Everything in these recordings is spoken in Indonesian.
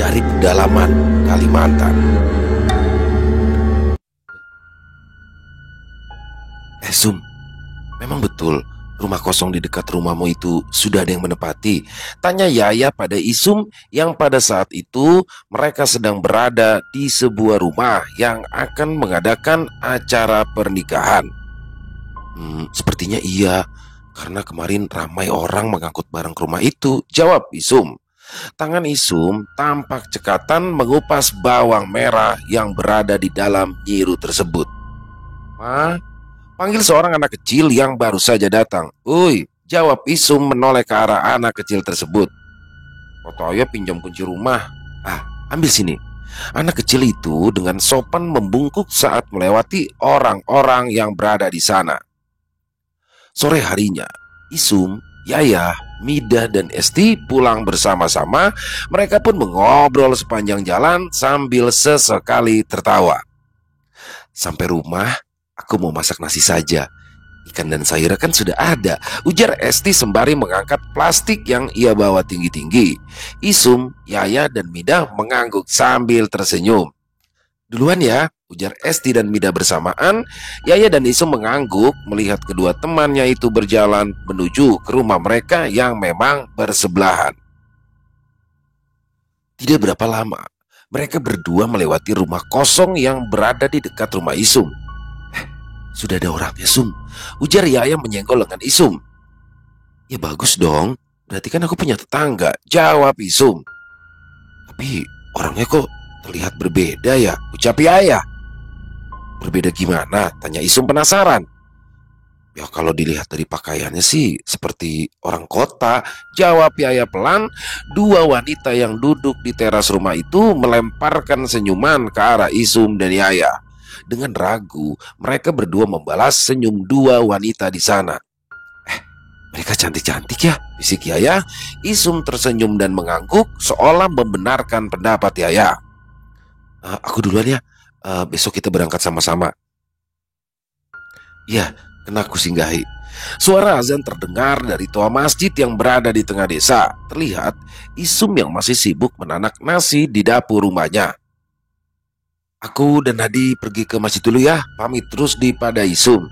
dari pedalaman Kalimantan. Sum, memang betul rumah kosong di dekat rumahmu itu sudah ada yang menepati? Tanya Yaya pada Isum yang pada saat itu mereka sedang berada di sebuah rumah yang akan mengadakan acara pernikahan. Sepertinya iya, karena kemarin ramai orang mengangkut barang ke rumah itu, jawab Isum. Tangan Isum tampak cekatan mengupas bawang merah yang berada di dalam nyiru tersebut. Ma, panggil seorang anak kecil yang baru saja datang. Uy, jawab Isum menoleh ke arah anak kecil tersebut. Katanya pinjam kunci rumah. Ambil sini. Anak kecil itu dengan sopan membungkuk saat melewati orang-orang yang berada di sana. Sore harinya, Isum, Yaya, Mida, dan Esti pulang bersama-sama. Mereka pun mengobrol sepanjang jalan sambil sesekali tertawa. Sampai rumah, aku mau masak nasi saja. Ikan dan sayur kan sudah ada, ujar Esti sembari mengangkat plastik yang ia bawa tinggi-tinggi. Isum, Yaya, dan Mida mengangguk sambil tersenyum. Duluan ya, ujar Esti dan Mida bersamaan. Yaya dan Isum mengangguk melihat kedua temannya itu berjalan menuju ke rumah mereka yang memang bersebelahan. Tidak berapa lama, mereka berdua melewati rumah kosong yang berada di dekat rumah Isum. Sudah ada orangnya, Sum, ujar Yaya menyenggol lengan Isum. Ya bagus dong, berarti kan aku punya tetangga, jawab Isum. Tapi orangnya kok terlihat berbeda ya, ucap Yaya. Berbeda gimana? Tanya Isum penasaran. Ya kalau dilihat dari pakaiannya sih seperti orang kota, jawab Yaya pelan. Dua wanita yang duduk di teras rumah itu melemparkan senyuman ke arah Isum dan Yaya. Dengan ragu, mereka berdua membalas senyum dua wanita di sana. Mereka cantik-cantik ya, bisik Yaya. Isum tersenyum dan mengangguk seolah membenarkan pendapat Yaya. Aku duluan ya, besok kita berangkat sama-sama. Ya, kena aku singgahi. Suara azan terdengar dari toa masjid yang berada di tengah desa. Terlihat Isum yang masih sibuk menanak nasi di dapur rumahnya. Aku dan Nadi pergi ke masjid dulu ya, pamit terus pada Isum.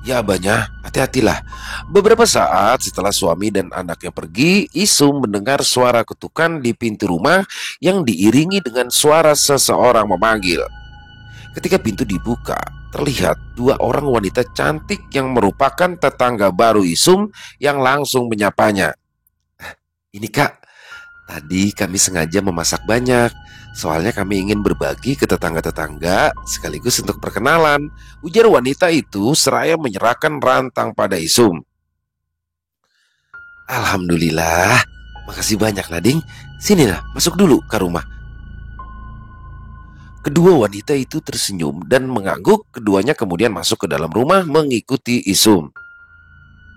Ya abahnya, hati-hatilah. Beberapa saat setelah suami dan anaknya pergi, Isum mendengar suara ketukan di pintu rumah yang diiringi dengan suara seseorang memanggil. Ketika pintu dibuka, terlihat dua orang wanita cantik yang merupakan tetangga baru Isum yang langsung menyapanya. Ini kak, tadi kami sengaja memasak banyak. Soalnya kami ingin berbagi ke tetangga-tetangga sekaligus untuk perkenalan, ujar wanita itu seraya menyerahkan rantang pada Isum. Alhamdulillah, makasih banyak Nading. Sinilah, masuk dulu ke rumah. Kedua wanita itu tersenyum dan mengangguk. Keduanya kemudian masuk ke dalam rumah mengikuti Isum.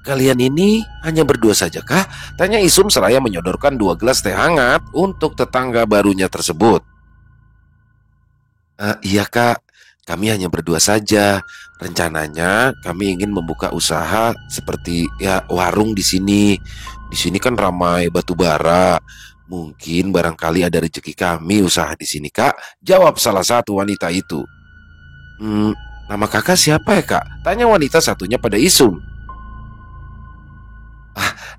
Kalian ini hanya berdua saja kah? Tanya Isum seraya menyodorkan 2 gelas teh hangat untuk tetangga barunya tersebut. Iya kak, kami hanya berdua saja. Rencananya kami ingin membuka usaha seperti ya warung di sini. Di sini kan ramai batu bara. Mungkin barangkali ada rezeki kami usaha di sini kak, jawab salah satu wanita itu. Nama kakak siapa ya kak? Tanya wanita satunya pada Isum.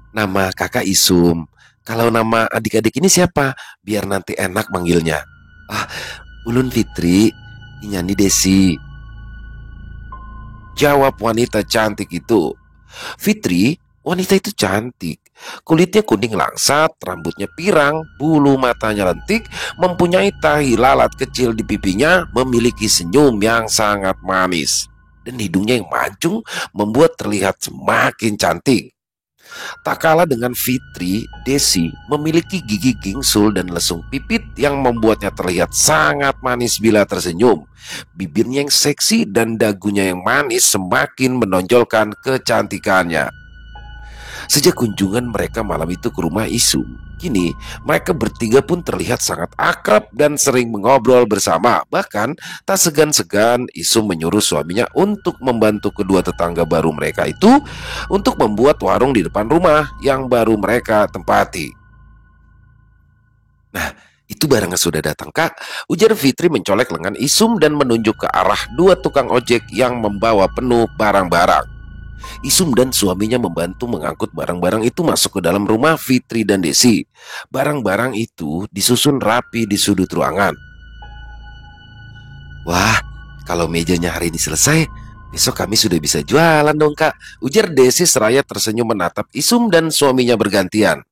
Nama kakak Isum. Kalau nama adik-adik ini siapa? Biar nanti enak manggilnya. Ulun Fitri, Inyani Desi, jawab wanita cantik itu. Fitri, wanita itu cantik. Kulitnya kuning langsat, rambutnya pirang, bulu matanya lentik, mempunyai tahi lalat kecil di pipinya, memiliki senyum yang sangat manis. Dan hidungnya yang mancung membuat terlihat semakin cantik. Tak kalah dengan Fitri, Desi memiliki gigi gingsul dan lesung pipit yang membuatnya terlihat sangat manis bila tersenyum. Bibirnya yang seksi dan dagunya yang manis semakin menonjolkan kecantikannya. Sejak kunjungan mereka malam itu ke rumah Isum, kini mereka bertiga pun terlihat sangat akrab dan sering mengobrol bersama. Bahkan tak segan-segan Isum menyuruh suaminya untuk membantu kedua tetangga baru mereka itu untuk membuat warung di depan rumah yang baru mereka tempati. Nah, Itu barangnya sudah datang, Kak, ujar Fitri mencolek lengan Isum dan menunjuk ke arah dua tukang ojek yang membawa penuh barang-barang. Isum dan suaminya membantu mengangkut barang-barang itu masuk ke dalam rumah Fitri dan Desi. Barang-barang itu disusun rapi di sudut ruangan. Wah, kalau mejanya hari ini selesai, besok kami sudah bisa jualan dong, Kak, ujar Desi seraya tersenyum menatap Isum dan suaminya bergantian.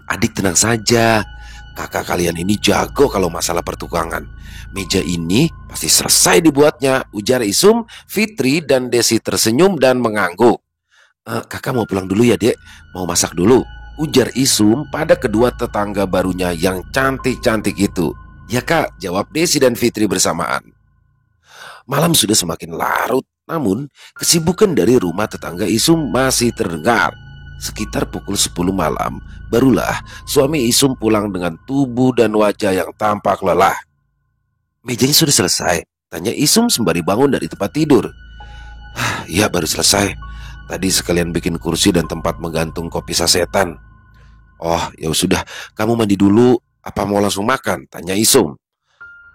Adik tenang saja, kakak kalian ini jago kalau masalah pertukangan. Meja ini pasti selesai dibuatnya, ujar Isum. Fitri dan Desi tersenyum dan mengangguk. Kakak mau pulang dulu ya, Dek, mau masak dulu, ujar Isum pada kedua tetangga barunya yang cantik-cantik itu. Ya, Kak, jawab Desi dan Fitri bersamaan. Malam sudah semakin larut, namun kesibukan dari rumah tetangga Isum masih terdengar. Sekitar pukul 10 malam, barulah suami Isum pulang dengan tubuh dan wajah yang tampak lelah. Mejanya sudah selesai, tanya Isum sembari bangun dari tempat tidur. Ya, baru selesai. Tadi sekalian bikin kursi dan tempat menggantung kopi sasetan. Oh, ya sudah, kamu mandi dulu. Apa mau langsung makan? Tanya Isum.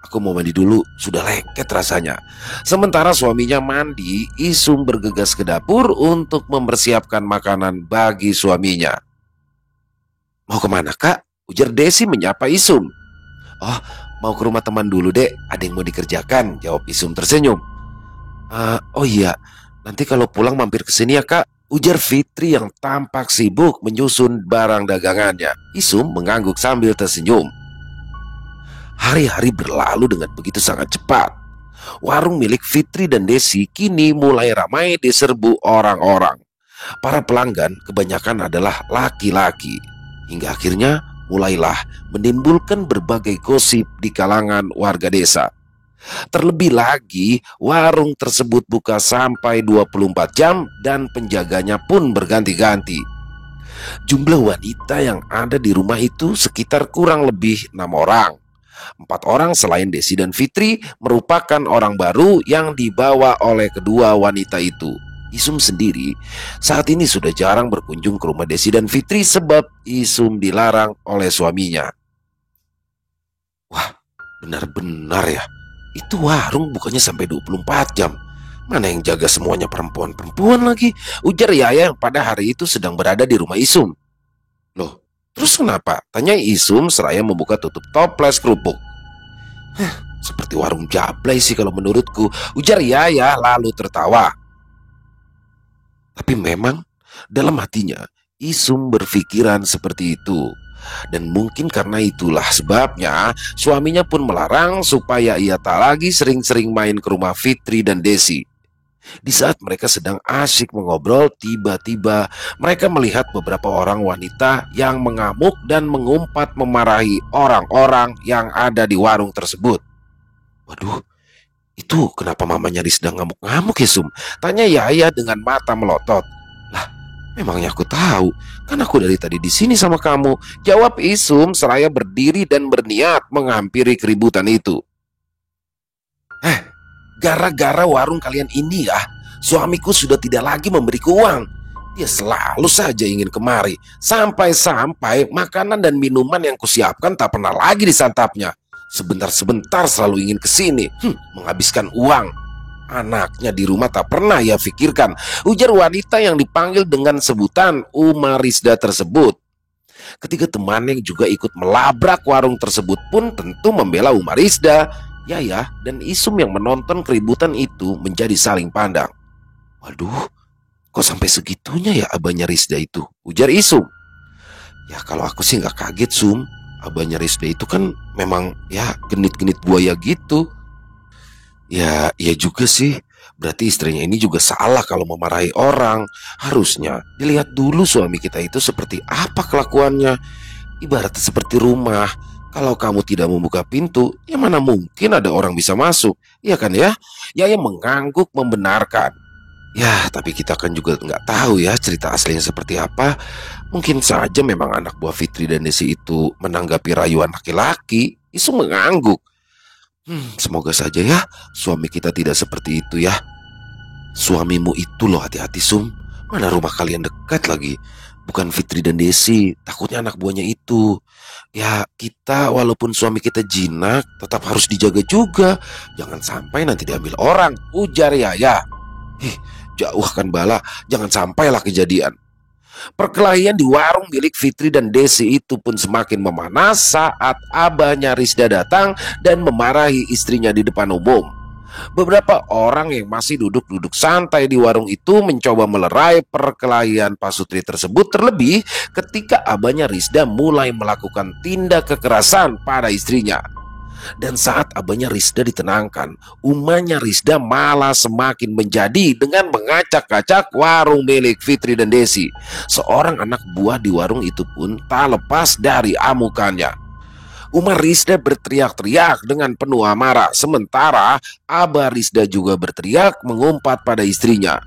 Aku mau mandi dulu, sudah lengket rasanya. Sementara suaminya mandi, Isum bergegas ke dapur untuk mempersiapkan makanan bagi suaminya. Mau kemana, Kak? Ujar Desi menyapa Isum. Oh, mau ke rumah teman dulu, Dek. Ada yang mau dikerjakan, jawab Isum tersenyum. Oh iya, nanti kalau pulang mampir ke sini ya, Kak, ujar Fitri yang tampak sibuk menyusun barang dagangannya. Isum mengangguk sambil tersenyum. Hari-hari berlalu dengan begitu sangat cepat. Warung milik Fitri dan Desi kini mulai ramai diserbu orang-orang. Para pelanggan kebanyakan adalah laki-laki. Hingga akhirnya mulailah menimbulkan berbagai gosip di kalangan warga desa. Terlebih lagi, warung tersebut buka sampai 24 jam dan penjaganya pun berganti-ganti. Jumlah wanita yang ada di rumah itu sekitar kurang lebih 6 orang. 4 orang selain Desi dan Fitri merupakan orang baru yang dibawa oleh kedua wanita itu. Isum sendiri saat ini sudah jarang berkunjung ke rumah Desi dan Fitri sebab Isum dilarang oleh suaminya. Wah, benar-benar ya. Itu warung bukannya sampai 24 jam. Mana yang jaga semuanya perempuan-perempuan lagi, ujar Yaya yang pada hari itu sedang berada di rumah Isum. Loh, terus kenapa? Tanya Isum seraya membuka tutup toples kerupuk. Seperti warung jablay sih kalau menurutku, ujar Yaya lalu tertawa. Tapi memang dalam hatinya Isum berpikiran seperti itu. Dan mungkin karena itulah sebabnya suaminya pun melarang supaya ia tak lagi sering-sering main ke rumah Fitri dan Desi. Di saat mereka sedang asyik mengobrol, tiba-tiba mereka melihat beberapa orang wanita yang mengamuk dan mengumpat memarahi orang-orang yang ada di warung tersebut. Waduh, itu kenapa mama nyaris sedang ngamuk-ngamuk ya, Sum? Tanya Yaya dengan mata melotot. Lah, memangnya aku tahu, kan aku dari tadi di sini sama kamu, jawab Isum seraya berdiri dan berniat menghampiri keributan itu. Gara-gara warung kalian ini ya, suamiku sudah tidak lagi memberiku uang. Dia selalu saja ingin kemari, sampai-sampai makanan dan minuman yang kusiapkan tak pernah lagi disantapnya. Sebentar-sebentar selalu ingin kesini, menghabiskan uang. Anaknya di rumah tak pernah ia pikirkan, ujar wanita yang dipanggil dengan sebutan Umarisda tersebut. Ketiga temannya yang juga ikut melabrak warung tersebut pun tentu membela Umarisda. Yaya dan Isum yang menonton keributan itu menjadi saling pandang. Waduh, kok sampai segitunya ya abahnya Risda itu, ujar Isum. Ya kalau aku sih gak kaget, Sum. Abahnya Risda itu kan memang ya genit-genit buaya gitu. Ya, iya juga sih. Berarti istrinya ini juga salah kalau memarahi orang. Harusnya dilihat dulu suami kita itu seperti apa kelakuannya. Ibaratnya seperti rumah. Kalau kamu tidak membuka pintu, ya mana mungkin ada orang bisa masuk. Iya kan ya? Yaya mengangguk membenarkan. Ya, tapi kita kan juga nggak tahu ya cerita aslinya seperti apa. Mungkin saja memang anak buah Fitri dan Desi itu menanggapi rayuan laki-laki. Isu mengangguk. Semoga saja ya suami kita tidak seperti itu ya. Suamimu itu loh hati-hati, Sum. Mana rumah kalian dekat lagi. Bukan Fitri dan Desi, takutnya anak buahnya itu. Ya kita walaupun suami kita jinak tetap harus dijaga juga. Jangan sampai nanti diambil orang, ujar Yaya. Ih, jauhkan bala, jangan sampailah kejadian. Perkelahian di warung milik Fitri dan Desi itu pun semakin memanas saat abahnya Rizda datang dan memarahi istrinya di depan umum. Beberapa orang yang masih duduk-duduk santai di warung itu mencoba melerai perkelahian Pak Sutri tersebut, terlebih ketika abahnya Rizda mulai melakukan tindak kekerasan pada istrinya. Dan saat abahnya Rizda ditenangkan, umahnya Rizda malah semakin menjadi dengan mengacak-acak warung milik Fitri dan Desi. Seorang anak buah di warung itu pun tak lepas dari amukannya. Umar Rizda berteriak-teriak dengan penuh amarah, sementara Abah Rizda juga berteriak mengumpat pada istrinya.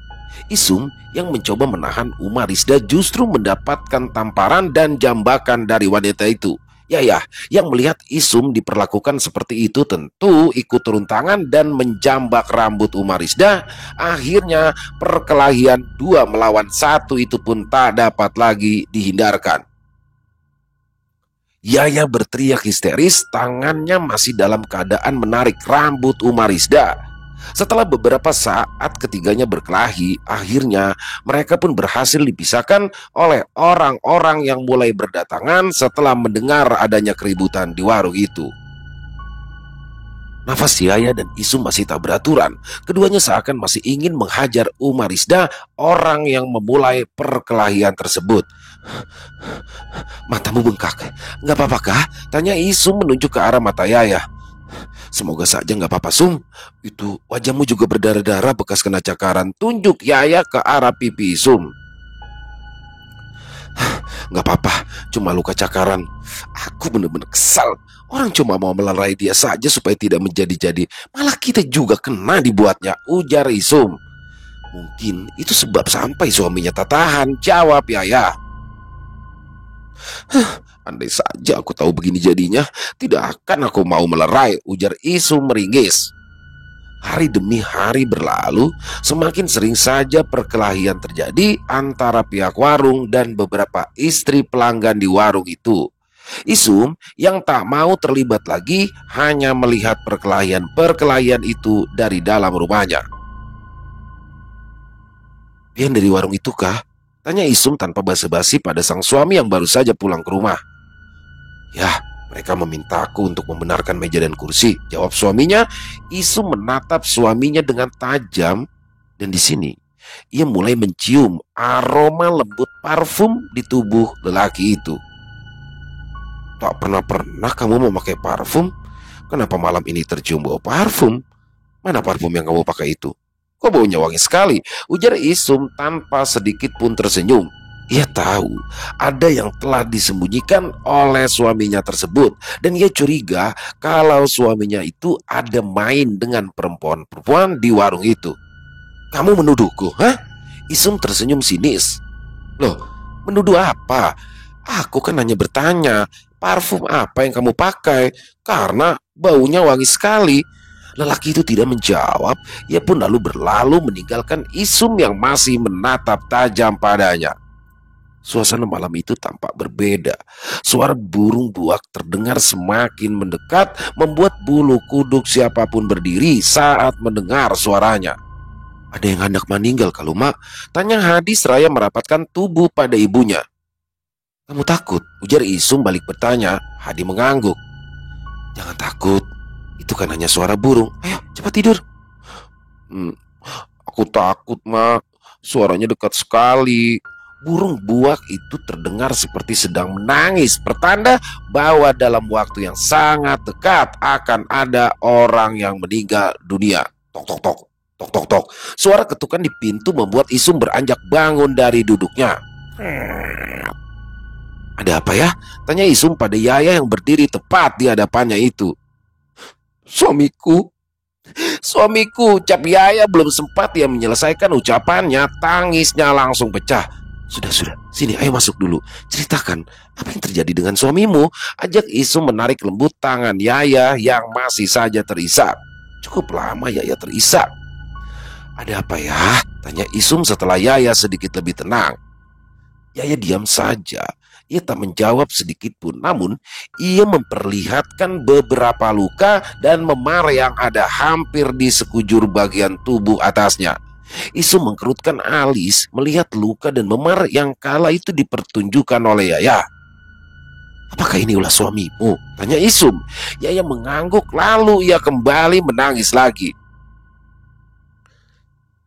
Isum yang mencoba menahan Umar Rizda justru mendapatkan tamparan dan jambakan dari wanita itu. Yaya yang melihat Isum diperlakukan seperti itu tentu ikut turun tangan dan menjambak rambut Umar Rizda. Akhirnya perkelahian 2 melawan 1 itu pun tak dapat lagi dihindarkan. Yaya berteriak histeris, tangannya masih dalam keadaan menarik rambut Umar Rizda. Setelah beberapa saat ketiganya berkelahi, akhirnya mereka pun berhasil dipisahkan oleh orang-orang yang mulai berdatangan setelah mendengar adanya keributan di warung itu. Nafas Yaya dan Isum masih tak beraturan. Keduanya seakan masih ingin menghajar Umar Rizda, orang yang memulai perkelahian tersebut. Matamu bengkak, nggak apa-apa kah? Tanya Isum menunjuk ke arah mata Yaya. Semoga saja nggak apa-apa, Sum. Itu wajahmu juga berdarah-darah bekas kena cakaran. Tunjuk Yaya ke arah pipi Isum. Nggak apa-apa, cuma luka cakaran. Aku benar-benar kesal. Orang cuma mau melerai dia saja supaya tidak menjadi-jadi. Malah kita juga kena dibuatnya, ujar Isum. Mungkin itu sebab sampai suaminya tak tahan, jawab Yaya. Andai saja aku tahu begini jadinya, tidak akan aku mau melerai, ujar Isum meringis. Hari demi hari berlalu, semakin sering saja perkelahian terjadi antara pihak warung dan beberapa istri pelanggan di warung itu. Isum yang tak mau terlibat lagi hanya melihat perkelahian itu dari dalam rumahnya. Pian dari warung itu kah? Tanya Isum tanpa basa-basi pada sang suami yang baru saja pulang ke rumah. Ya, mereka memintaku untuk membenarkan meja dan kursi, jawab suaminya. Isum menatap suaminya dengan tajam, dan di sini ia mulai mencium aroma lembut parfum di tubuh lelaki itu. Tak pernah kamu memakai parfum? Kenapa malam ini tercium bau parfum? Mana parfum yang kamu pakai itu? Kok baunya wangi sekali? Ujar Isum tanpa sedikit pun tersenyum. Ia tahu ada yang telah disembunyikan oleh suaminya tersebut, dan ia curiga kalau suaminya itu ada main dengan perempuan-perempuan di warung itu. Kamu menuduhku, hah? Isum tersenyum sinis. Loh, menuduh apa? Aku kan hanya bertanya, parfum apa yang kamu pakai? Karena baunya wangi sekali. Lelaki itu tidak menjawab. Ia pun lalu berlalu meninggalkan Isum yang masih menatap tajam padanya. Suasana malam itu tampak berbeda. Suara burung buak terdengar semakin mendekat, membuat bulu kuduk siapapun berdiri saat mendengar suaranya. Ada yang hendak meninggal kalau mak? Tanya Hadi seraya merapatkan tubuh pada ibunya. Kamu takut? Ujar Isum balik bertanya. Hadi mengangguk. Jangan takut, itu kan hanya suara burung. Ayo cepat tidur. Aku takut mak, suaranya dekat sekali. Burung buak itu terdengar seperti sedang menangis, pertanda bahwa dalam waktu yang sangat dekat akan ada orang yang meninggal dunia. Tok tok tok, tok tok tok. Suara ketukan di pintu membuat Isum beranjak bangun dari duduknya. Ada apa ya? Tanya Isum pada Yaya yang berdiri tepat di hadapannya itu. Suamiku, ucap Yaya. Belum sempat ia menyelesaikan ucapannya, tangisnya langsung pecah. Sudah, sini ayo masuk dulu. Ceritakan apa yang terjadi dengan suamimu, ajak Isum menarik lembut tangan Yaya yang masih saja terisak. Cukup lama Yaya terisak. Ada apa ya? Tanya Isum setelah Yaya sedikit lebih tenang. Yaya diam saja. Ia tak menjawab sedikit pun. Namun ia memperlihatkan beberapa luka dan memar yang ada hampir di sekujur bagian tubuh atasnya. Isum mengkerutkan alis melihat luka dan memar yang kala itu dipertunjukkan oleh Yaya. "Apakah ini ulah suamimu?" tanya Isum. Yaya mengangguk lalu ia kembali menangis lagi.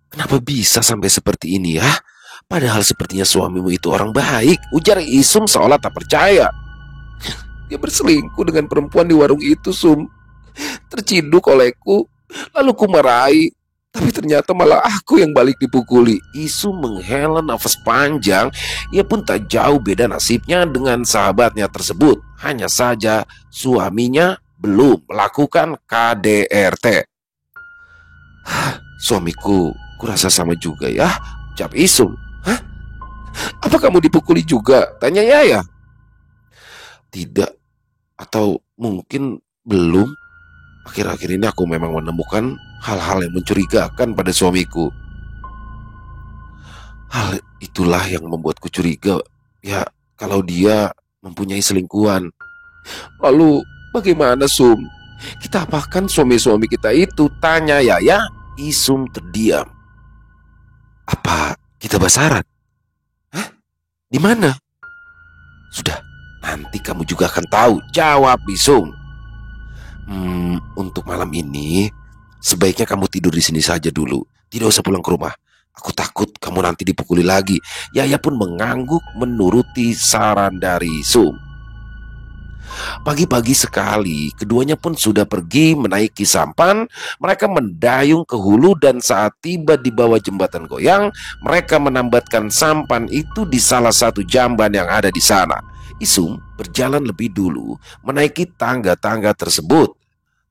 "Kenapa bisa sampai seperti ini ya? Padahal sepertinya suamimu itu orang baik," ujar Isum seolah tak percaya. "Dia berselingkuh dengan perempuan di warung itu, Sum. Terciduk olehku, lalu ku marahi. Tapi ternyata malah aku yang balik dipukuli." Isum menghela nafas panjang. Ia pun tak jauh beda nasibnya dengan sahabatnya tersebut. Hanya saja suaminya belum melakukan KDRT. "Suamiku, kurasa sama juga ya," ucap Isum. "Hah? Apa kamu dipukuli juga?" tanya Yaya. "Tidak, atau mungkin belum. Akhir-akhir ini aku memang menemukan hal-hal yang mencurigakan pada suamiku. Hal itulah yang membuatku curiga, ya, kalau dia mempunyai selingkuhan." "Lalu bagaimana, Sum? Kita apakan suami-suami kita itu?" tanya Yaya. Isum terdiam. "Apa kita basaran?" "Hah? Di mana?" "Sudah, nanti kamu juga akan tahu," jawab Isum. Untuk malam ini sebaiknya kamu tidur di sini saja dulu. Tidak usah pulang ke rumah. Aku takut kamu nanti dipukuli lagi." Yaya pun mengangguk menuruti saran dari Isum. Pagi-pagi sekali, keduanya pun sudah pergi menaiki sampan. Mereka mendayung ke hulu dan saat tiba di bawah jembatan goyang, mereka menambatkan sampan itu di salah satu jamban yang ada di sana. Isum berjalan lebih dulu menaiki tangga-tangga tersebut.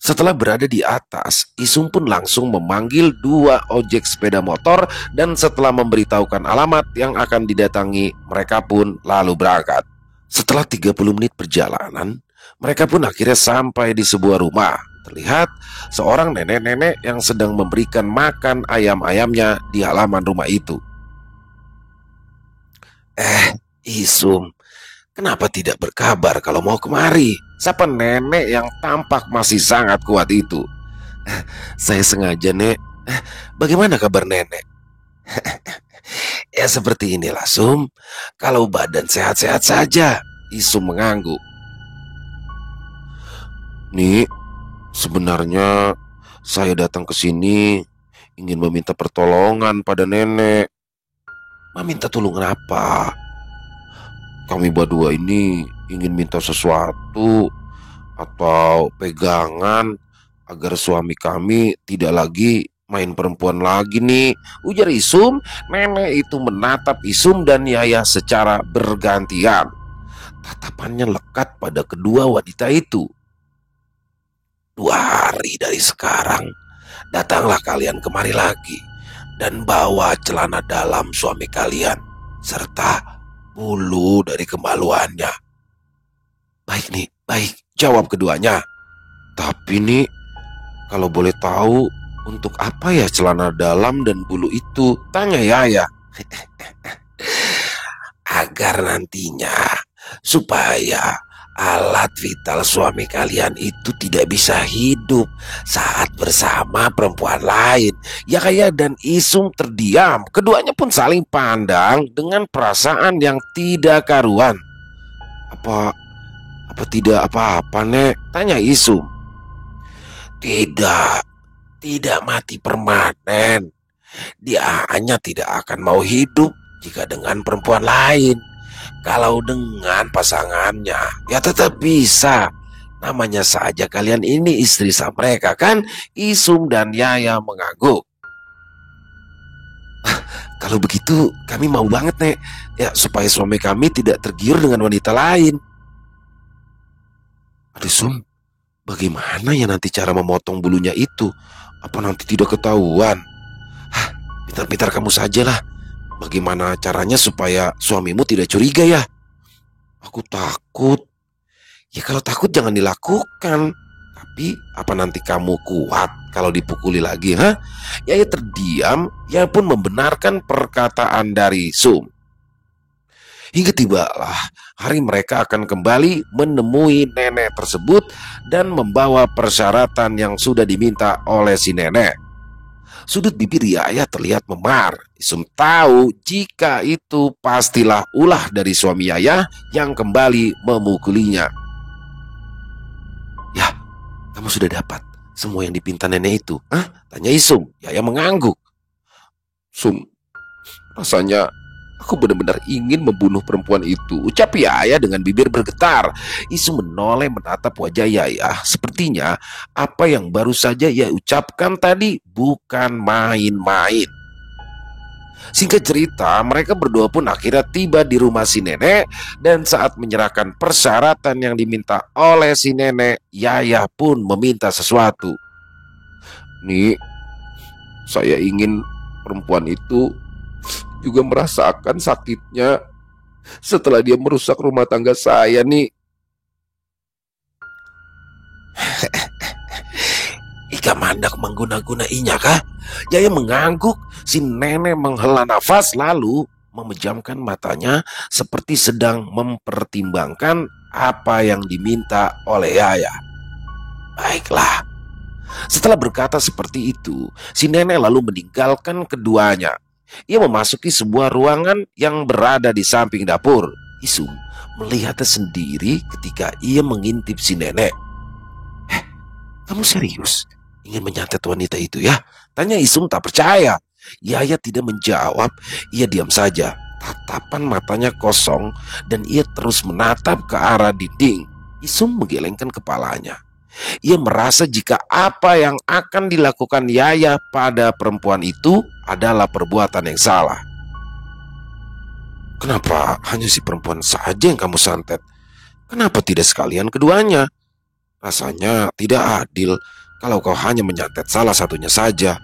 Setelah berada di atas, Isum pun langsung memanggil 2 ojek sepeda motor dan setelah memberitahukan alamat yang akan didatangi, mereka pun lalu berangkat. Setelah 30 menit perjalanan, mereka pun akhirnya sampai di sebuah rumah. Terlihat seorang nenek-nenek yang sedang memberikan makan ayam-ayamnya di halaman rumah itu. Isum, kenapa tidak berkabar kalau mau kemari?" sapa nenek yang tampak masih sangat kuat itu. "Saya sengaja, Nek." Bagaimana kabar nenek?" "Ya seperti inilah, Sum. Kalau badan sehat-sehat saja." Isum mengangguk. "Nih, sebenarnya saya datang ke sini ingin meminta pertolongan pada nenek." "Meminta tolong apa?" "Kami berdua ini ingin minta sesuatu atau pegangan agar suami kami tidak lagi main perempuan lagi nih," ujar Isum. Nenek itu menatap Isum dan Yaya secara bergantian. Tatapannya lekat pada kedua wanita itu. "2 hari dari sekarang, datanglah kalian kemari lagi dan bawa celana dalam suami kalian serta bulu dari kemaluannya." "Baik nih, baik," jawab keduanya. "Tapi nih, kalau boleh tahu untuk apa ya celana dalam dan bulu itu?" tanya Yaya. "Agar nantinya supaya alat vital suami kalian itu tidak bisa hidup saat bersama perempuan lain." Yaya dan Isum terdiam. Keduanya pun saling pandang dengan perasaan yang tidak karuan. Apa tidak apa-apa, Nek?" tanya Isum. Tidak, tidak mati permanen. Dia hanya tidak akan mau hidup jika dengan perempuan lain. Kalau dengan pasangannya, ya tetap bisa. Namanya saja kalian ini istri sah mereka kan?" Isum dan Yaya mengangguk. "Kalau begitu kami mau banget, Nek. Ya supaya suami kami tidak tergiur dengan wanita lain." "Aduh Sum, bagaimana ya nanti cara memotong bulunya itu? Apa nanti tidak ketahuan?" Pintar-pintar kamu sajalah. Bagaimana caranya supaya suamimu tidak curiga ya?" "Aku takut." "Ya kalau takut jangan dilakukan. Tapi apa nanti kamu kuat kalau dipukuli lagi, ha?" Yaya terdiam. Ia pun membenarkan perkataan dari Sum. Hingga tibalah hari mereka akan kembali menemui nenek tersebut dan membawa persyaratan yang sudah diminta oleh si nenek. Sudut bibir Yaya terlihat memar. Isum tahu jika itu pastilah ulah dari suami Yaya yang kembali memukulinya. "Ya, kamu sudah dapat semua yang dipinta nenek itu?" "Hah?" tanya Isum. Yaya mengangguk. "Sum, rasanya aku benar-benar ingin membunuh perempuan itu," ucap Yaya dengan bibir bergetar. Isu menoleh menatap wajah Yaya. Sepertinya apa yang baru saja ia ucapkan tadi bukan main-main. Singkat cerita, mereka berdua pun akhirnya tiba di rumah si nenek. Dan saat menyerahkan persyaratan yang diminta oleh si nenek, Yaya pun meminta sesuatu. "Nih, saya ingin perempuan itu juga merasakan sakitnya setelah dia merusak rumah tangga saya nih." "Ika mandak mengguna-gunainya kah?" Yaya mengangguk. Si nenek menghela nafas lalu memejamkan matanya seperti sedang mempertimbangkan apa yang diminta oleh Yaya. "Baiklah." Setelah berkata seperti itu, si nenek lalu meninggalkan keduanya. Ia memasuki sebuah ruangan yang berada di samping dapur. Isum melihatnya sendiri ketika ia mengintip si nenek. "Kamu serius ingin menyantet wanita itu ya?" tanya Isum tak percaya. Yaya tidak menjawab, ia diam saja. Tatapan matanya kosong dan ia terus menatap ke arah dinding. Isum menggelengkan kepalanya. Ia merasa jika apa yang akan dilakukan Yaya pada perempuan itu adalah perbuatan yang salah. "Kenapa hanya si perempuan saja yang kamu santet? Kenapa tidak sekalian keduanya? Rasanya tidak adil kalau kau hanya menyantet salah satunya saja.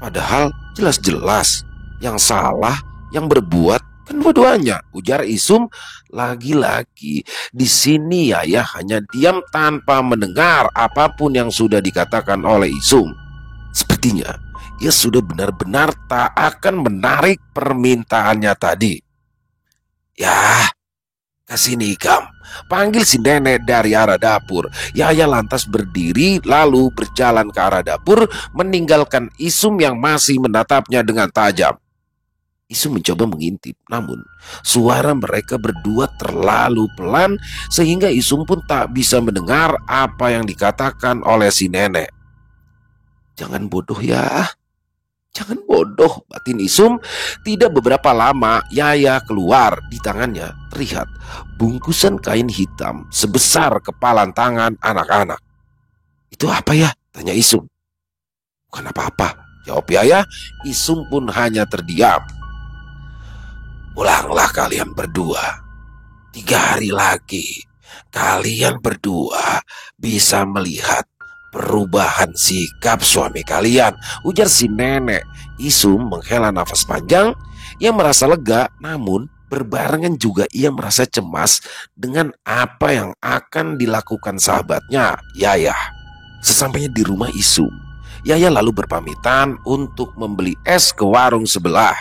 Padahal jelas-jelas yang salah, yang berbuat kan dua-duanya," ujar Isum. Lagi-lagi di sini Yaya hanya diam tanpa mendengar apapun yang sudah dikatakan oleh Isum. Sepertinya ia sudah benar-benar tak akan menarik permintaannya tadi. "Ya, kesini Ikam," panggil si nenek dari arah dapur. Yaya lantas berdiri lalu berjalan ke arah dapur meninggalkan Isum yang masih menatapnya dengan tajam. Isum mencoba mengintip, namun suara mereka berdua terlalu pelan sehingga Isum pun tak bisa mendengar apa yang dikatakan oleh si nenek. "Jangan bodoh ya, jangan bodoh," batin Isum. Tidak beberapa lama Yaya keluar. Di tangannya terlihat bungkusan kain hitam sebesar kepalan tangan anak-anak. "Itu apa ya?" tanya Isum. "Bukan apa-apa," jawab Yaya. Isum pun hanya terdiam. "Pulanglah kalian berdua. 3 hari lagi kalian berdua bisa melihat perubahan sikap suami kalian," ujar si nenek. Isum menghela nafas panjang. Ia merasa lega, namun berbarengan juga ia merasa cemas dengan apa yang akan dilakukan sahabatnya, Yaya. Sesampainya di rumah Isum, Yaya lalu berpamitan untuk membeli es ke warung sebelah.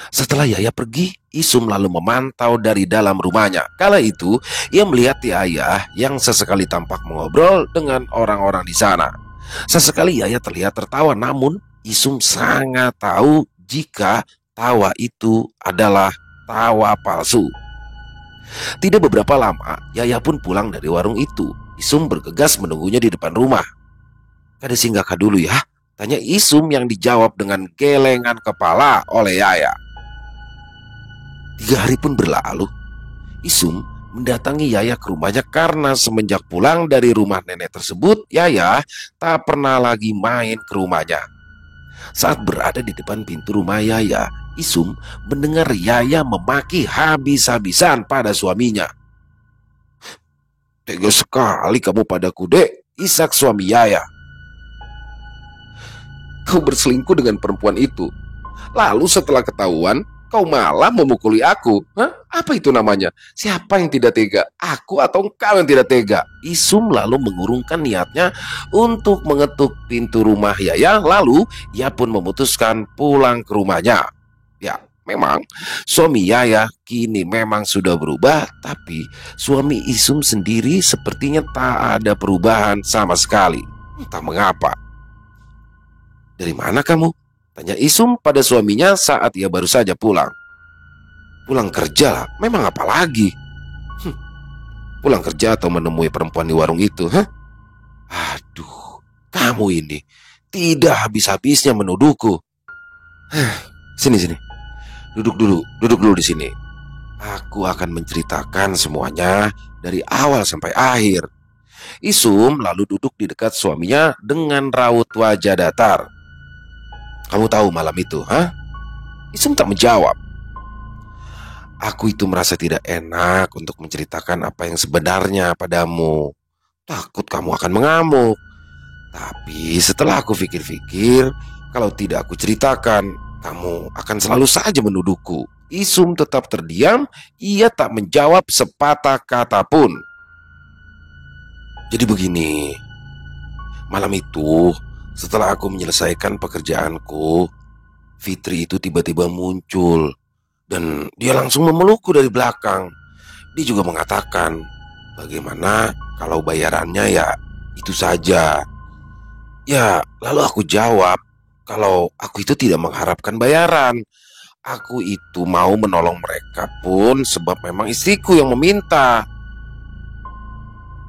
Setelah Yaya pergi, Isum lalu memantau dari dalam rumahnya. Kala itu, ia melihat Yaya yang sesekali tampak mengobrol dengan orang-orang di sana. Sesekali Yaya terlihat tertawa, namun Isum sangat tahu jika tawa itu adalah tawa palsu. Tidak beberapa lama, Yaya pun pulang dari warung itu. Isum bergegas menunggunya di depan rumah. "Kada singgahkah dulu ya?" tanya Isum yang dijawab dengan gelengan kepala oleh Yaya. 3 hari pun berlalu. Isum mendatangi Yaya ke rumahnya karena semenjak pulang dari rumah nenek tersebut, Yaya tak pernah lagi main ke rumahnya. Saat berada di depan pintu rumah Yaya, Isum mendengar Yaya memaki habis-habisan pada suaminya. "Tega sekali kamu padaku, Dek," isak suami Yaya. "Kau berselingkuh dengan perempuan itu. Lalu setelah ketahuan, kau malah memukuli aku. Hah? Apa itu namanya? Siapa yang tidak tega? Aku atau engkau yang tidak tega?" Isum lalu mengurungkan niatnya untuk mengetuk pintu rumah Yaya. Lalu ia pun memutuskan pulang ke rumahnya. Ya, Memang suami Yaya kini memang sudah berubah, tapi suami Isum sendiri sepertinya tak ada perubahan sama sekali. Entah mengapa. "Dari mana kamu?" tanya Isum pada suaminya saat ia baru saja pulang. "Pulang kerja lah, memang apa lagi?" "Pulang kerja atau menemui perempuan di warung itu, hah?" "Aduh, kamu ini tidak habis-habisnya menuduhku." Sini. Duduk dulu di sini. Aku akan menceritakan semuanya dari awal sampai akhir. Isum lalu duduk di dekat suaminya dengan raut wajah datar. "Kamu tahu malam itu, hah?" Isum tak menjawab. "Aku itu merasa tidak enak untuk menceritakan apa yang sebenarnya padamu. Takut kamu akan mengamuk. Tapi setelah aku pikir-pikir, kalau tidak aku ceritakan, kamu akan selalu saja menuduhku." Isum tetap terdiam, ia tak menjawab sepatah kata pun. "Jadi begini, malam itu setelah aku menyelesaikan pekerjaanku, Fitri itu tiba-tiba muncul dan dia langsung memelukku dari belakang. Dia juga mengatakan, bagaimana kalau bayarannya ya itu saja. Ya, lalu aku jawab kalau aku itu tidak mengharapkan bayaran. Aku itu mau menolong mereka pun sebab memang istriku yang meminta.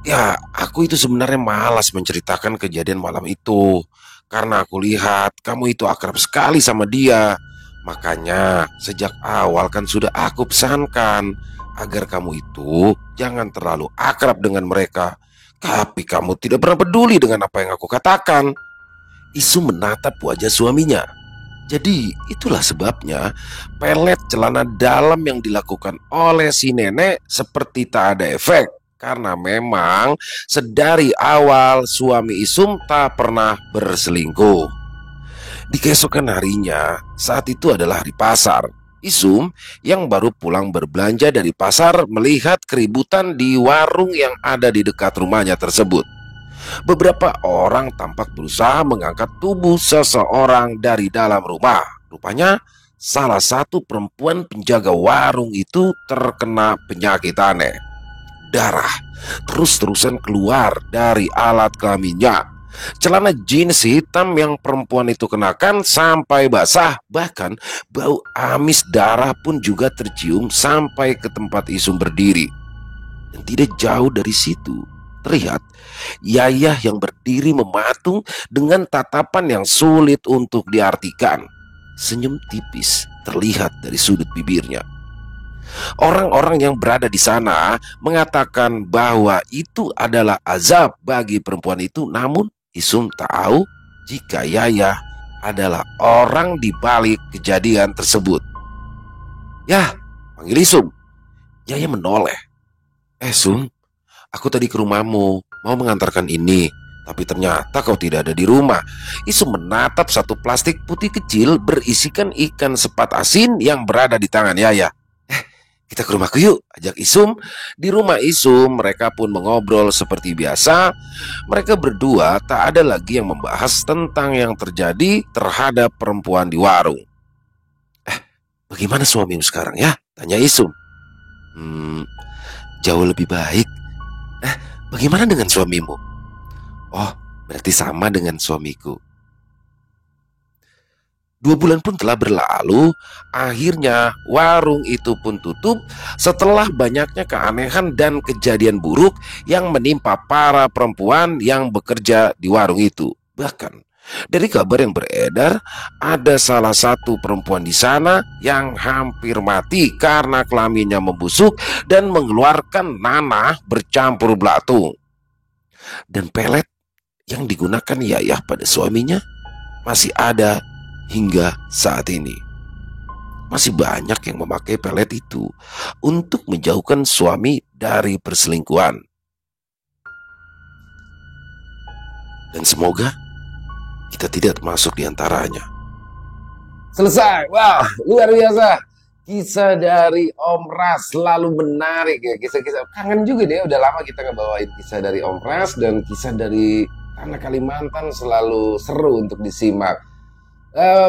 Ya, aku itu sebenarnya malas menceritakan kejadian malam itu karena aku lihat kamu itu akrab sekali sama dia. Makanya sejak awal kan sudah aku pesankan agar kamu itu jangan terlalu akrab dengan mereka. Tapi kamu tidak pernah peduli dengan apa yang aku katakan." Isu menatap wajah suaminya. Jadi itulah sebabnya pelet celana dalam yang dilakukan oleh si nenek seperti tak ada efek. Karena memang sedari awal suami Isum tak pernah berselingkuh. Di keesokan harinya, saat itu adalah hari pasar. Isum yang baru pulang berbelanja dari pasar melihat keributan di warung yang ada di dekat rumahnya tersebut. Beberapa orang tampak berusaha mengangkat tubuh seseorang dari dalam rumah. Rupanya salah satu perempuan penjaga warung itu terkena penyakit aneh. Darah terus-terusan keluar dari alat kelaminnya. Celana jeans hitam yang perempuan itu kenakan sampai basah. Bahkan bau amis darah pun juga tercium sampai ke tempat Isum berdiri. Dan tidak jauh dari situ terlihat Yayah yang berdiri mematung dengan tatapan yang sulit untuk diartikan. Senyum tipis terlihat dari sudut bibirnya. Orang-orang yang berada di sana mengatakan bahwa itu adalah azab bagi perempuan itu. Namun Isum tahu jika Yayah adalah orang di balik kejadian tersebut. "Ya," panggil Isum. Yayah menoleh. Sum, aku tadi ke rumahmu mau mengantarkan ini, tapi ternyata kau tidak ada di rumah." Isum menatap satu plastik putih kecil berisikan ikan sepat asin yang berada di tangan Yayah. "Kita ke rumahku yuk," ajak Isum. Di rumah Isum mereka pun mengobrol seperti biasa. Mereka berdua tak ada lagi yang membahas tentang yang terjadi terhadap perempuan di warung. "Bagaimana suamimu sekarang ya?" tanya Isum. Jauh lebih baik." "Bagaimana dengan suamimu?" "Oh, berarti sama dengan suamiku." 2 bulan pun telah berlalu. Akhirnya warung itu pun tutup setelah banyaknya keanehan dan kejadian buruk yang menimpa para perempuan yang bekerja di warung itu. Bahkan dari kabar yang beredar, ada salah satu perempuan di sana yang hampir mati karena kelaminnya membusuk dan mengeluarkan nanah bercampur belatung. Dan pelet yang digunakan Yayah pada suaminya masih ada hingga saat ini. Masih banyak yang memakai pelet itu untuk menjauhkan suami dari perselingkuhan. Dan semoga kita tidak masuk di antaranya. Selesai. Wah, luar biasa. Kisah dari Om Ras selalu menarik ya. Kisah-kisah kangen juga deh. Udah lama kita ngebawain kisah dari Om Ras dan kisah dari tanah Kalimantan selalu seru untuk disimak.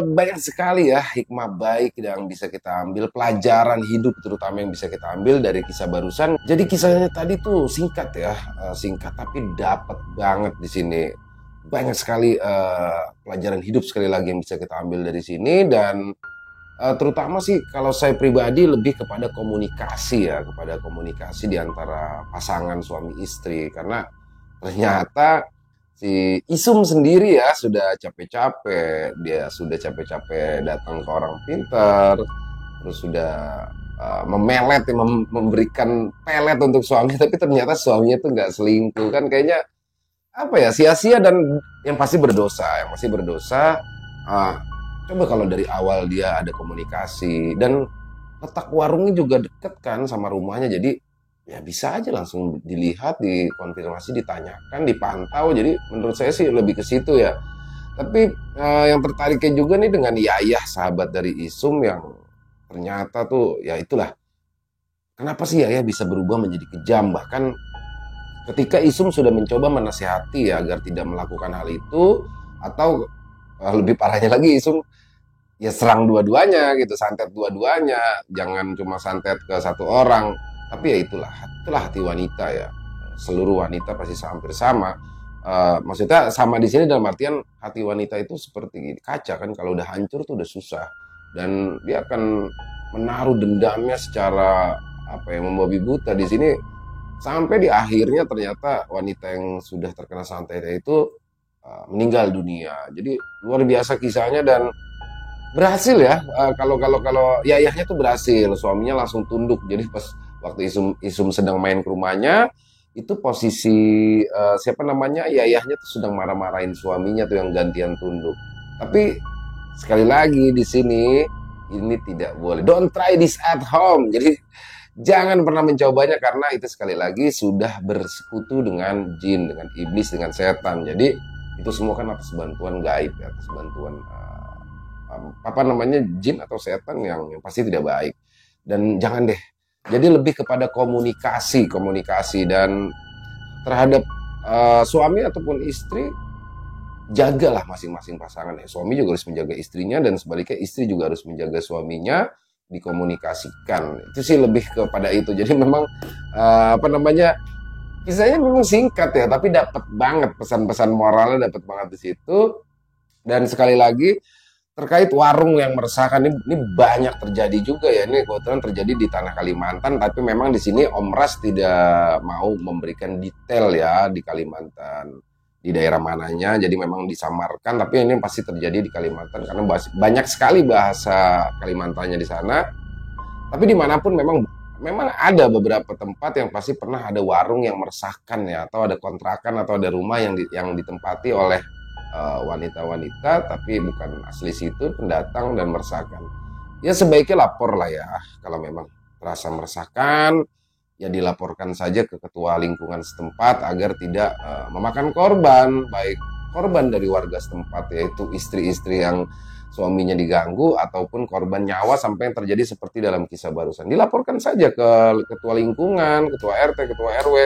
Banyak sekali ya hikmah baik yang bisa kita ambil, pelajaran hidup terutama yang bisa kita ambil dari kisah barusan. Jadi kisahnya tadi tuh singkat ya, singkat tapi dapat banget di sini. Banyak sekali pelajaran hidup sekali lagi yang bisa kita ambil dari sini dan terutama sih kalau saya pribadi lebih kepada komunikasi ya, kepada komunikasi di antara pasangan suami istri karena ternyata si Isum sendiri ya sudah capek-capek, dia sudah capek-capek datang ke orang pintar, terus sudah memelet, memberikan pelet untuk suami, tapi ternyata suaminya tuh nggak selingkuh kan kayaknya apa ya sia-sia dan yang pasti berdosa, yang pasti berdosa. Uh, Coba kalau dari awal dia ada komunikasi dan letak warungnya juga deket kan sama rumahnya, jadi ya bisa aja langsung dilihat, dikonfirmasi, ditanyakan, dipantau. Jadi menurut saya sih lebih ke situ ya. Tapi yang tertariknya juga nih dengan Yayah, sahabat dari Isum yang ternyata tuh ya itulah. Kenapa sih Yayah bisa berubah menjadi kejam? Bahkan ketika Isum sudah mencoba menasihati ya agar tidak melakukan hal itu, atau lebih parahnya lagi Isum ya serang dua-duanya gitu, santet dua-duanya, jangan cuma santet ke satu orang. Tapi ya itulah hati wanita ya, seluruh wanita pasti hampir sama. Maksudnya sama di sini dalam artian hati wanita itu seperti kaca kan, kalau udah hancur tuh udah susah dan dia akan menaruh dendamnya secara apa yang membabi buta. Di sini sampai di akhirnya ternyata wanita yang sudah terkena santet itu meninggal dunia. Jadi luar biasa kisahnya dan berhasil ya. Kalau Yayahnya tuh berhasil, suaminya langsung tunduk. Jadi pas waktu Isum sedang main ke rumahnya, itu posisi siapa namanya Yayahnya tuh sedang marah-marahin suaminya tuh yang gantian tunduk. Tapi sekali lagi di sini ini tidak boleh. Don't try this at home. Jadi jangan pernah mencobanya karena itu sekali lagi sudah bersekutu dengan jin, dengan iblis, dengan setan. Jadi itu semua kan atas bantuan gaib, ya, atas bantuan apa namanya jin atau setan yang pasti tidak baik. Dan jangan deh, jadi lebih kepada komunikasi dan terhadap suami ataupun istri, jagalah masing-masing pasangan ya. Suami juga harus menjaga istrinya dan sebaliknya istri juga harus menjaga suaminya, dikomunikasikan. Itu sih lebih kepada itu. Jadi memang apa namanya kisahnya memang singkat ya, tapi dapat banget pesan-pesan moralnya, dapat banget di situ. Dan sekali lagi terkait warung yang meresahkan ini banyak terjadi juga ya. Ini kebetulan terjadi di tanah Kalimantan, tapi memang di sini Om Ras tidak mau memberikan detail ya di Kalimantan, di daerah mananya. Jadi memang disamarkan, tapi ini pasti terjadi di Kalimantan karena banyak sekali bahasa Kalimantannya di sana. Tapi dimanapun memang ada beberapa tempat yang pasti pernah ada warung yang meresahkan ya, atau ada kontrakan atau ada rumah yang ditempati oleh wanita-wanita tapi bukan asli situ, pendatang dan meresahkan. Ya sebaiknya lapor lah ya, kalau memang terasa meresahkan ya dilaporkan saja ke ketua lingkungan setempat agar tidak memakan korban, baik korban dari warga setempat yaitu istri-istri yang suaminya diganggu ataupun korban nyawa sampai yang terjadi seperti dalam kisah barusan. Dilaporkan saja ke ketua lingkungan, ketua RT, ketua RW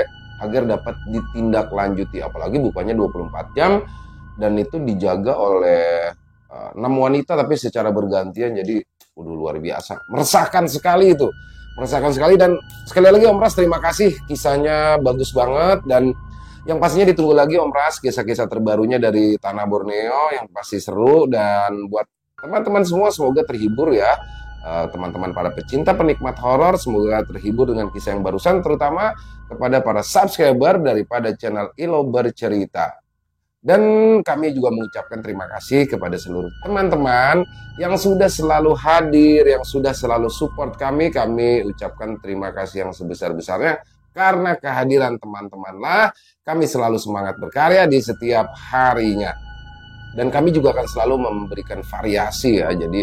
agar dapat ditindaklanjuti, apalagi bukannya 24 jam dan itu dijaga oleh 6 wanita tapi secara bergantian. Jadi luar biasa, meresahkan sekali itu, meresahkan sekali. Dan sekali lagi Om Ras terima kasih, kisahnya bagus banget dan yang pastinya ditunggu lagi Om Ras kisah-kisah terbarunya dari Tanah Borneo yang pasti seru. Dan buat teman-teman semua semoga terhibur ya, teman-teman para pecinta penikmat horor semoga terhibur dengan kisah yang barusan, terutama kepada para subscriber daripada channel Ilo Bercerita. Dan kami juga mengucapkan terima kasih kepada seluruh teman-teman yang sudah selalu hadir, yang sudah selalu support kami. Kami ucapkan terima kasih yang sebesar-besarnya. Karena kehadiran teman-temanlah kami selalu semangat berkarya di setiap harinya. Dan kami juga akan selalu memberikan variasi ya. Jadi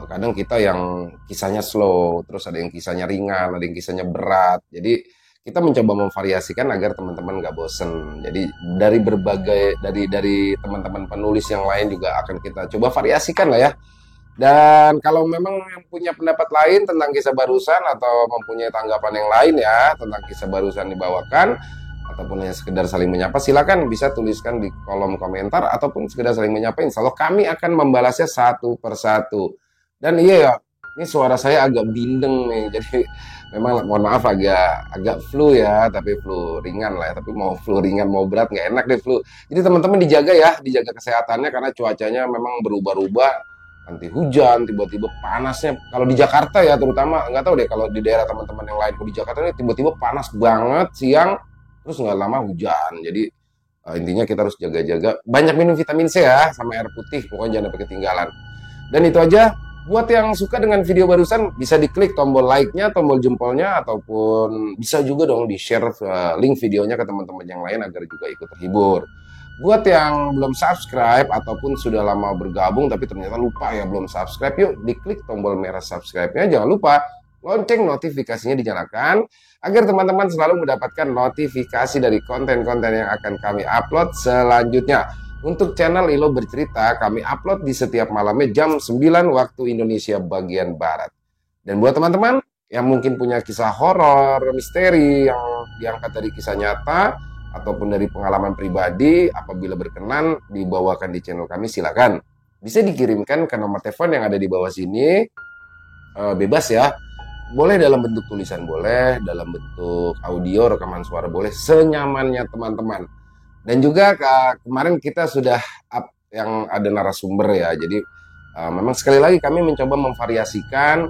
kadang kita yang kisahnya slow, terus ada yang kisahnya ringan, ada yang kisahnya berat. Jadi kita mencoba memvariasikan agar teman-teman nggak bosen. Jadi dari berbagai dari teman-teman penulis yang lain juga akan kita coba variasikan lah ya. Dan kalau memang yang punya pendapat lain tentang kisah barusan atau mempunyai tanggapan yang lain ya tentang kisah barusan dibawakan, ataupun hanya sekedar saling menyapa, silakan bisa tuliskan di kolom komentar ataupun sekedar saling menyapa. Insya Allah kami akan membalasnya satu persatu. Dan iya ya, ini suara saya agak bindeng nih, jadi memang mohon maaf agak flu ya, tapi flu ringan lah ya. Tapi mau flu ringan mau berat nggak enak deh flu. Jadi teman-teman dijaga ya, dijaga kesehatannya karena cuacanya memang berubah-ubah. Nanti hujan, tiba-tiba panasnya. Kalau di Jakarta ya terutama, nggak tahu deh kalau di daerah teman-teman yang lain. Kalau di Jakarta ini tiba-tiba panas banget siang, terus nggak lama hujan. Jadi intinya kita harus jaga-jaga. Banyak minum vitamin C ya, sama air putih. Pokoknya jangan sampai ketinggalan. Dan itu aja. Buat yang suka dengan video barusan, bisa diklik tombol like-nya, tombol jempolnya, ataupun bisa juga dong di-share link videonya ke teman-teman yang lain agar juga ikut terhibur. Buat yang belum subscribe ataupun sudah lama bergabung tapi ternyata lupa ya belum subscribe, yuk diklik tombol merah subscribe-nya. Jangan lupa lonceng notifikasinya dinyalakan agar teman-teman selalu mendapatkan notifikasi dari konten-konten yang akan kami upload selanjutnya. Untuk channel Ilo Bercerita, kami upload di setiap malamnya jam 9 waktu Indonesia bagian Barat. Dan buat teman-teman yang mungkin punya kisah horor, misteri yang diangkat dari kisah nyata, ataupun dari pengalaman pribadi, apabila berkenan dibawakan di channel kami, silakan. Bisa dikirimkan ke nomor telepon yang ada di bawah sini, bebas ya. Boleh dalam bentuk tulisan, boleh dalam bentuk audio, rekaman suara, boleh senyamannya teman-teman. Dan juga kemarin kita sudah up yang ada narasumber ya. Jadi memang sekali lagi kami mencoba memvariasikan.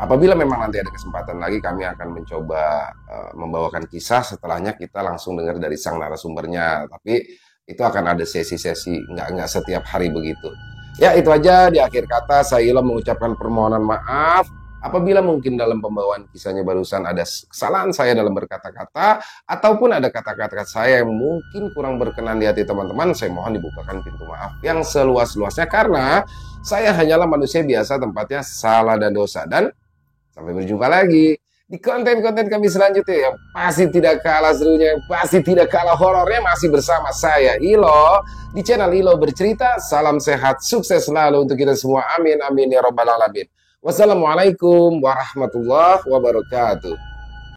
Apabila memang nanti ada kesempatan lagi, kami akan mencoba membawakan kisah. Setelahnya kita langsung dengar dari sang narasumbernya. Tapi itu akan ada sesi-sesi, nggak setiap hari begitu. Ya itu aja, di akhir kata saya Ilham mengucapkan permohonan maaf apabila mungkin dalam pembawaan kisahnya barusan ada kesalahan saya dalam berkata-kata, ataupun ada kata-kata saya yang mungkin kurang berkenan di hati teman-teman. Saya mohon dibukakan pintu maaf yang seluas-luasnya, karena saya hanyalah manusia biasa, tempatnya salah dan dosa. Dan sampai berjumpa lagi di konten-konten kami selanjutnya yang pasti tidak kalah serunya, yang pasti tidak kalah horornya, masih bersama saya Ilo di channel Ilo Bercerita. Salam sehat, sukses selalu untuk kita semua. Amin, amin ya robbal alamin. Wassalamualaikum warahmatullahi wabarakatuh.